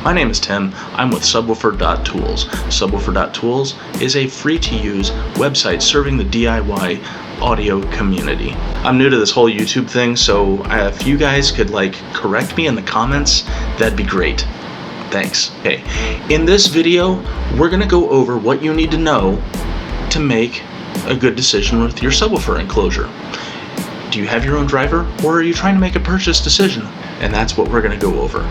My name is Tim. I'm with Subwoofer.tools. Subwoofer.tools is a free-to-use website serving the DIY audio community. I'm new to this whole YouTube thing, so if you guys could correct me in the comments, that'd be great. Thanks. Okay, in this video, we're going to go over what you need to know to make a good decision with your subwoofer enclosure. Do you have your own driver, or are you trying to make a purchase decision? And that's what we're going to go over.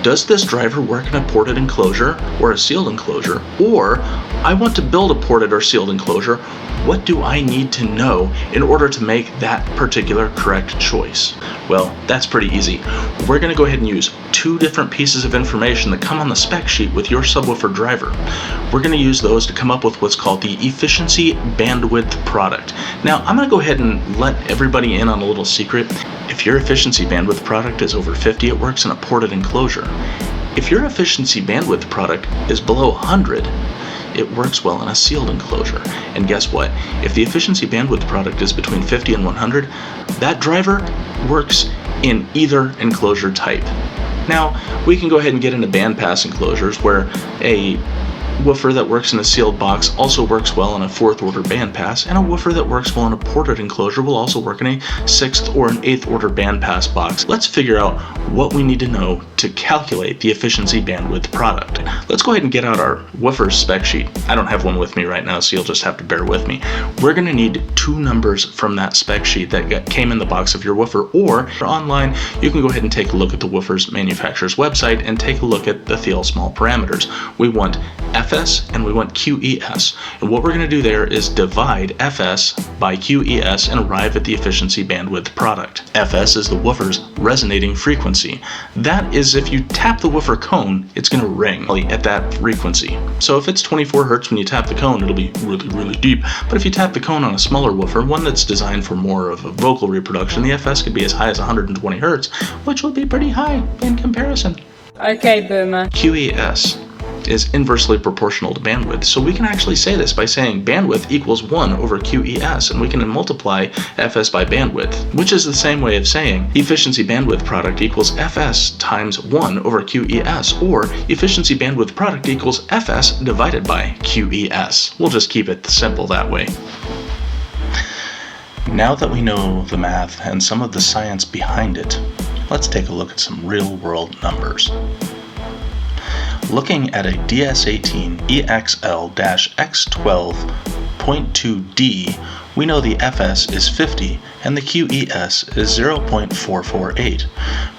Does this driver work in a ported enclosure or a sealed enclosure? Or I want to build a ported or sealed enclosure. What do I need to know in order to make that particular correct choice? Well, that's pretty easy. We're going to go ahead and use two different pieces of information that come on the spec sheet with your subwoofer driver. We're going to use those to come up with what's called the efficiency bandwidth product. Now, I'm going to go ahead and let everybody in on a little secret. If your efficiency bandwidth product is over 50, it works in a ported enclosure. If your efficiency bandwidth product is below 100, it works well in a sealed enclosure. And guess what? If the efficiency bandwidth product is between 50 and 100, that driver works in either enclosure type. Now, we can go ahead and get into bandpass enclosures where a woofer that works in a sealed box also works well in a 4th order bandpass, and a woofer that works well in a ported enclosure will also work in a 6th or an 8th order bandpass box. Let's figure out what we need to know to calculate the efficiency bandwidth product. Let's go ahead and get out our woofer spec sheet. I don't have one with me right now, so you'll just have to bear with me. We're going to need two numbers from that spec sheet that came in the box of your woofer, or online, you can go ahead and take a look at the woofer's manufacturer's website and take a look at the Thiele small parameters. We want FS and we want QES. And what we're going to do there is divide FS by QES and arrive at the efficiency bandwidth product. FS is the woofer's resonating frequency. That is, if you tap the woofer cone, it's going to ring at that frequency. So if it's 24 Hertz when you tap the cone, it'll be really, really deep. But if you tap the cone on a smaller woofer, one that's designed for more of a vocal reproduction, the FS could be as high as 120 Hertz, which will be pretty high in comparison. Okay, boomer. QES is inversely proportional to bandwidth. So we can actually say this by saying bandwidth equals 1 over QES, and we can multiply FS by bandwidth, which is the same way of saying efficiency bandwidth product equals FS times 1 over QES, or efficiency bandwidth product equals FS divided by QES. We'll just keep it simple that way. Now that we know the math and some of the science behind it, let's take a look at some real-world numbers. Looking at a DS18 EXL-X12.2D, we know the FS is 50 and the QES is 0.448.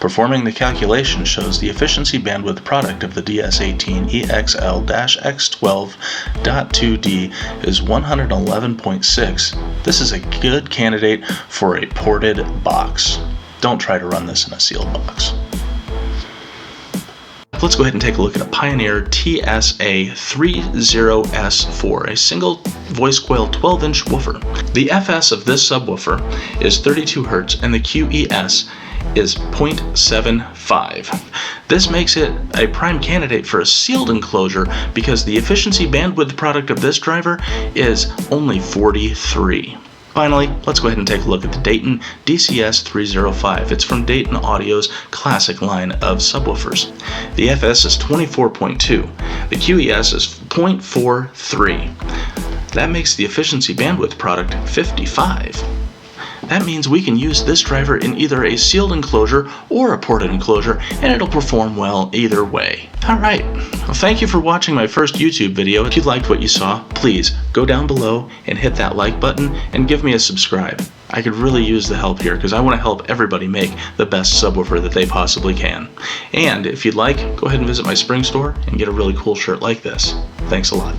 Performing the calculation shows the efficiency bandwidth product of the DS18 EXL-X12.2D is 111.6. This is a good candidate for a ported box. Don't try to run this in a sealed box. Let's go ahead and take a look at a Pioneer TSA30S4, a single voice coil 12-inch woofer. The FS of this subwoofer is 32 Hertz and the QES is 0.75. This makes it a prime candidate for a sealed enclosure because the efficiency bandwidth product of this driver is only 43. Finally, let's go ahead and take a look at the Dayton DCS305. It's from Dayton Audio's classic line of subwoofers. The FS is 24.2. The QES is 0.43. That makes the efficiency bandwidth product 55. That means we can use this driver in either a sealed enclosure or a ported enclosure, and it'll perform well either way. Alright, well, thank you for watching my first YouTube video. If you liked what you saw, please go down below and hit that like button and give me a subscribe. I could really use the help here because I want to help everybody make the best subwoofer that they possibly can. And if you'd like, go ahead and visit my spring store and get a really cool shirt like this. Thanks a lot.